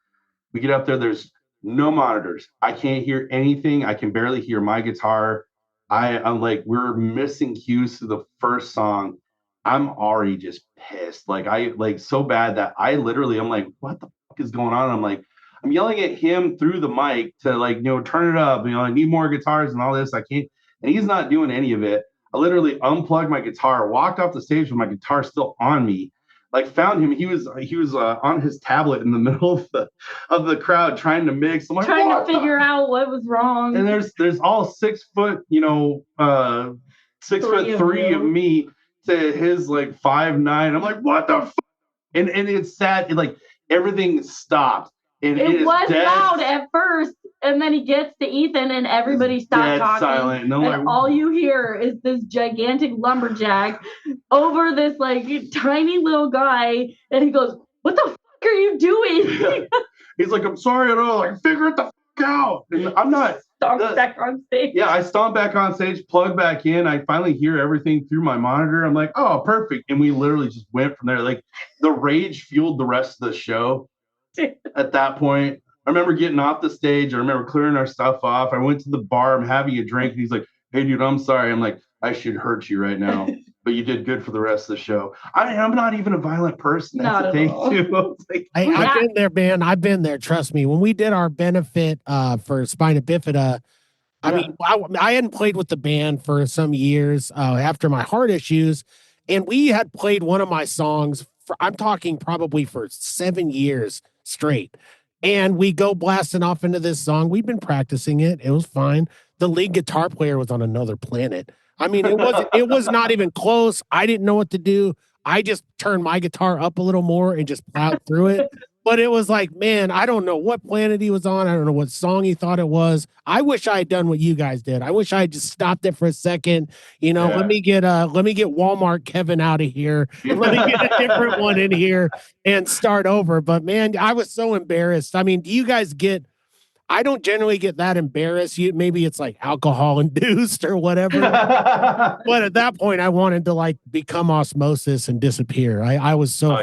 we get up there. There's no monitors. I can't hear anything. I can barely hear my guitar. I'm like, we're missing cues to the first song. I'm already just pissed. Like so bad that I'm like, what the fuck is going on? I'm yelling at him through the mic to turn it up. I need more guitars and all this. I can't, and he's not doing any of it. I literally unplugged my guitar, walked off the stage with my guitar still on me. Found him. He was on his tablet in the middle of the crowd trying to mix. I'm like, trying to figure out what was wrong. And there's all 6 foot, 6'3" of me to his 5'9". I'm like, what the fuck? And it's sad. Everything stopped. And it was loud at first, and then he gets to Ethan, and everybody stopped talking. Silent. And all you hear is this gigantic lumberjack over this tiny little guy, and he goes, "What the fuck are you doing?" Yeah. He's like, "I'm sorry at all. Figure it the fuck out." And I'm not. Stomped back on stage. Yeah, I stomped back on stage, plugged back in. I finally hear everything through my monitor. I'm like, "Oh, perfect!" And we literally just went from there. The rage fueled the rest of the show. At that point, I remember getting off the stage. I remember clearing our stuff off. I went to the bar. I'm having a drink. And he's like, "Hey, dude, I'm sorry." I'm like, "I should hurt you right now, but you did good for the rest of the show." I'm not even a violent person. That's the thing, too. I've been there, man. I've been there. Trust me. When we did our benefit for spina bifida, I mean, I hadn't played with the band for some years after my heart issues, and we had played one of my songs I'm talking probably for 7 years straight. And we go blasting off into this song. We've been practicing it. It was fine. The lead guitar player was on another planet. I mean, it was not even close. I didn't know what to do. I just turned my guitar up a little more and just plowed through it. But it was like, man, I don't know what planet he was on. I don't know what song he thought it was. I wish I had done what you guys did. I wish I had just stopped it for a second. Let me get Walmart Kevin out of here. And let me get a different one in here and start over. But man, I was so embarrassed. I mean, do you guys I don't generally get that embarrassed. Maybe it's alcohol induced or whatever. But at that point, I wanted to become osmosis and disappear. I was so.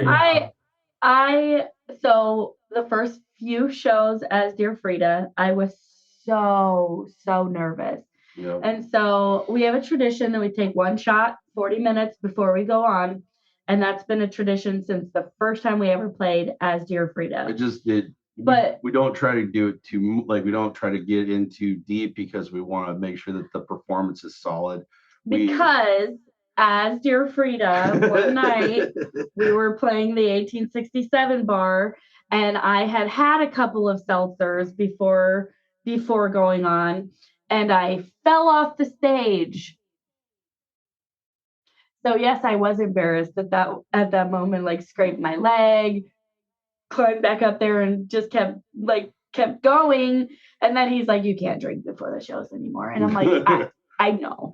So the first few shows as Dear Frida, I was so nervous. Yep. And so we have a tradition that we take one shot 40 minutes before we go on. And that's been a tradition since the first time we ever played as Dear Frida. I just did. But we don't try to do it too, we don't try to get in too deep because we want to make sure that the performance is solid. Because as Dear Frida, one night we were playing the 1867 bar, and I had a couple of seltzers before going on, and I fell off the stage. So yes, I was embarrassed at that moment, scraped my leg, climbed back up there, and just kept going. And then he's like, "You can't drink before the shows anymore." And I'm like, I know.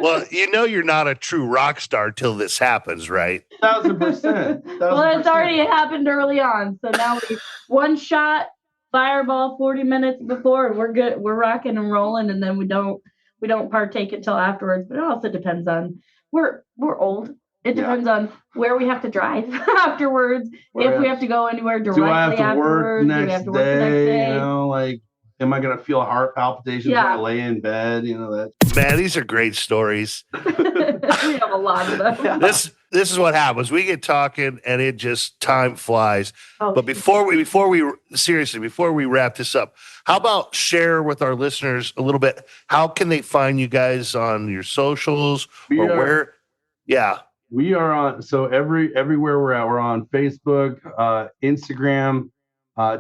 Well, you're not a true rock star till this happens, right? 1,000%. Well, it's already happened early on. So now one shot, fireball 40 minutes before, and we're good. We're rocking and rolling, and then we don't partake until afterwards. But it also depends on we're old. It depends on where we have to drive afterwards. If we have to go anywhere directly afterwards. Do I have to work the next day? Am I going to feel heart palpitations when I lay in bed? That. Man, these are great stories. We have a lot of them. This is what happens. We get talking, and it just time flies. Oh, but before we wrap this up, how about share with our listeners a little bit? How can they find you guys on your socials where? Yeah. We are on, so everywhere we're at, we're on Facebook, Instagram,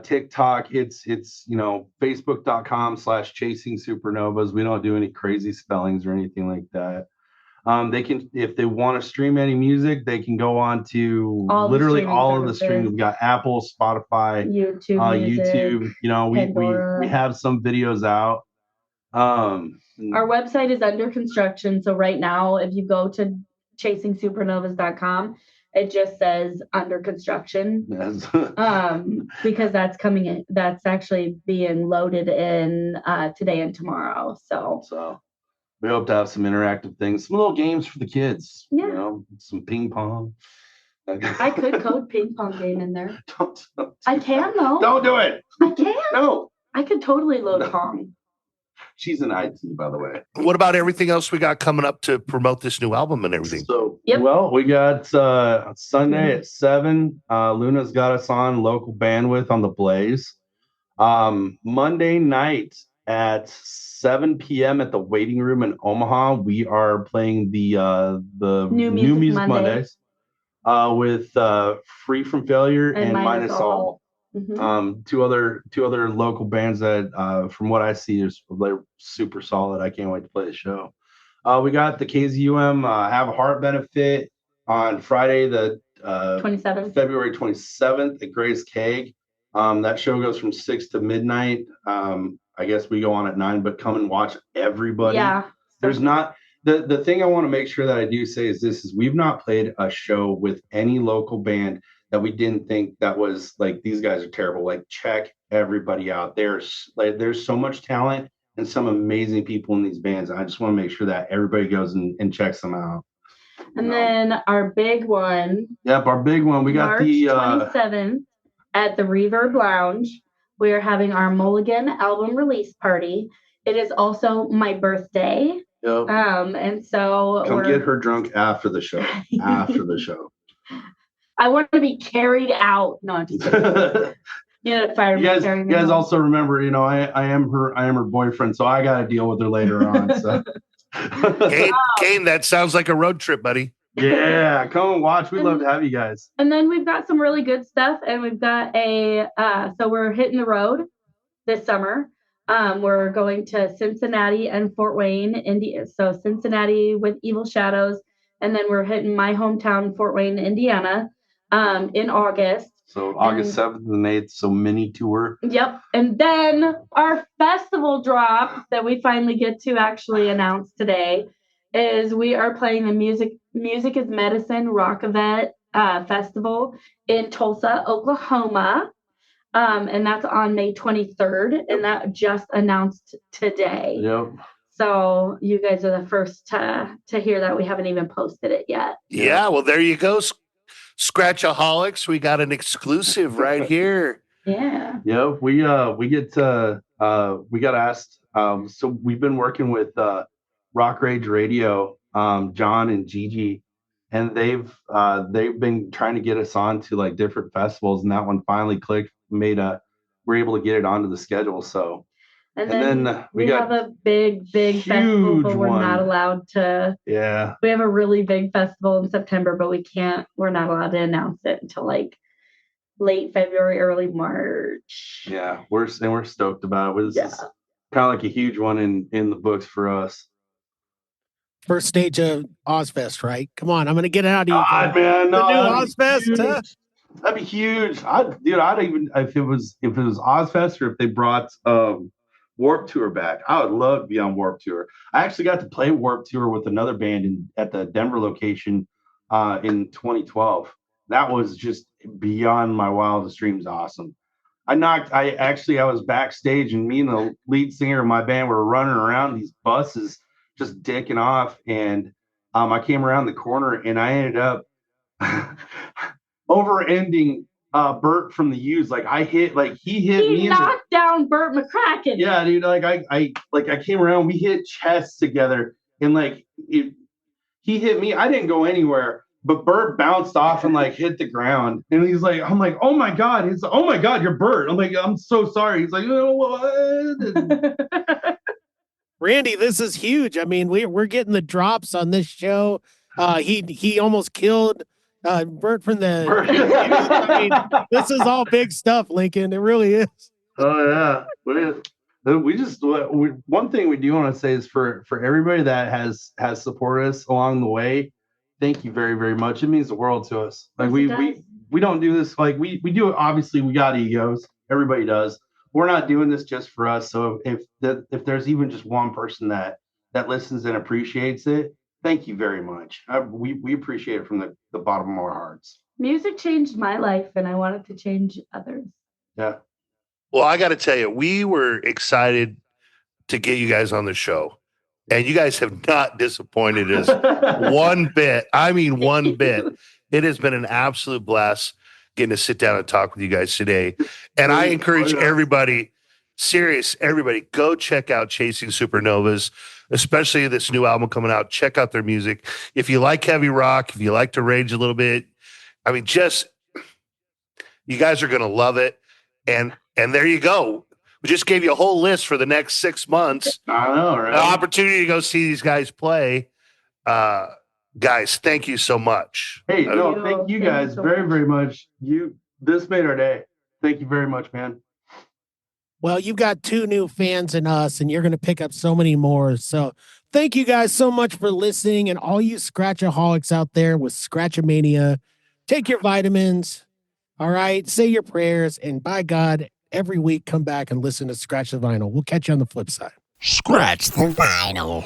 TikTok. It's facebook.com/chasing supernovas. We don't do any crazy spellings or anything like that. They can, if they want to stream any music, they can go on to all of the streaming. We've got Apple, Spotify, YouTube. We have some videos out. Our website is under construction. So right now, if you go to chasingsupernovas.com, It just says under construction. Yes. Because that's coming in. That's actually being loaded in today and tomorrow. So we hope to have some interactive things, some little games for the kids. Yeah. You know, some ping pong. I could code ping pong game in there. Don't I can though. Don't do it. I can. No. I could totally load Pong. She's in IT, by the way. What about everything else we got coming up to promote this new album and everything? So, Yep. well, we got Sunday at 7. Luna's got us on local bandwidth on the Blaze. Monday night at 7 p.m. at the Waiting Room in Omaha, we are playing the New Music Mondays with Free from Failure and Minus All. Mm-hmm. Two other local bands that from what I see they're super solid. I can't wait to play the show. We got the KZUM Have a Heart benefit on Friday the 27th. February 27th at Gray's Keg. That show goes from 6 to midnight. I guess we go on at 9, but come and watch everybody. Yeah. There's not the thing I want to make sure that I do say is we've not played a show with any local band that we didn't think that was like, these guys are terrible. Like, check everybody out. There's so much talent and some amazing people in these bands. I just want to make sure that everybody goes and checks them out. And then our big one. Yep, our big one. We got March the 27th at the Reverb Lounge. We are having our Mulligan album release party. It is also my birthday. Yep. And so come get her drunk after the show. After the show. I want to be carried out. No, I'm just kidding. You guys also remember, I am her boyfriend, so I got to deal with her later on. So, Cain, that sounds like a road trip, buddy. Yeah, come and watch. We'd love to have you guys. And then we've got some really good stuff, and we've got so we're hitting the road this summer. We're going to Cincinnati and Fort Wayne, India. So Cincinnati with Evil Shadows, and then we're hitting my hometown, Fort Wayne, Indiana, in August. So August 7th and 8th, so mini tour. Yep. And then our festival drop that we finally get to actually announce today is we are playing the Music is Medicine Rockavette Festival in Tulsa, Oklahoma. And that's on May 23rd. And that just announced today. Yep. So you guys are the first to hear that. We haven't even posted it yet. Yeah, well, there you go. Scratchaholics, we got an exclusive right here. Yeah. Yeah, we got asked. So we've been working with Rock Rage Radio, John and Gigi, and they've been trying to get us on to like different festivals, and that one finally clicked. We're able to get it onto the schedule. So. And then we have a big festival, but we're not allowed to. Yeah. We have a really big festival in September, but we're not allowed to announce it until like late February, early March. Yeah, we're stoked about it. This is kind of like a huge one in the books for us. First stage of Ozfest, right? Come on, I'm gonna get it out of you. God, man, no, the new Ozfest. That'd be huge. I'd even if it was Ozfest or if they brought Warp Tour back. I would love to be on Warp Tour. I actually got to play Warp Tour with another band at the Denver location in 2012. That was just beyond my wildest dreams. Awesome. I was backstage, and me and the lead singer of my band were running around these buses just dicking off, and I came around the corner and I ended up over-ending Bert from the U's. Like he hit me. He knocked down Bert McCracken. Yeah, dude. I came around. We hit chests together, and he hit me. I didn't go anywhere, but Bert bounced off and hit the ground. And he's like, I'm like, oh my god. He's like, oh my god, you're Bert. I'm like, I'm so sorry. He's like, oh, what? Randy, this is huge. I mean, we're getting the drops on this show. He almost killed Bert from the. I mean, this is all big stuff, Lincoln. It really is. Oh yeah, one thing we do want to say is for everybody that has supported us along the way, thank you very, very much. It means the world to us. We don't do this we do it. Obviously, we got egos. Everybody does. We're not doing this just for us. So if there's even just one person that listens and appreciates it, thank you very much. We appreciate it from the bottom of our hearts. Music changed my life, and I want it to change others. Yeah. Well, I got to tell you, we were excited to get you guys on the show, and you guys have not disappointed us one bit. I mean, one bit. It has been an absolute blast getting to sit down and talk with you guys today. And I encourage everybody, everybody, go check out Chasing Supernovas, especially this new album coming out. Check out their music. If you like heavy rock, if you like to rage a little bit, I mean, you guys are going to love it. And there you go. We just gave you a whole list for the next 6 months. I know, right? An opportunity to go see these guys play. Guys, thank you so much. Hey, no, thank you guys very, very much. This made our day. Thank you very much, man. Well, you've got 2 new fans in us, and you're going to pick up so many more. So thank you guys so much for listening. And all you Scratchaholics out there with Scratchamania, take your vitamins. All right. Say your prayers. And by God, every week, come back and listen to Scratch the Vinyl. We'll catch you on the flip side. Scratch the vinyl.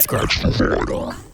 Scratch the vinyl.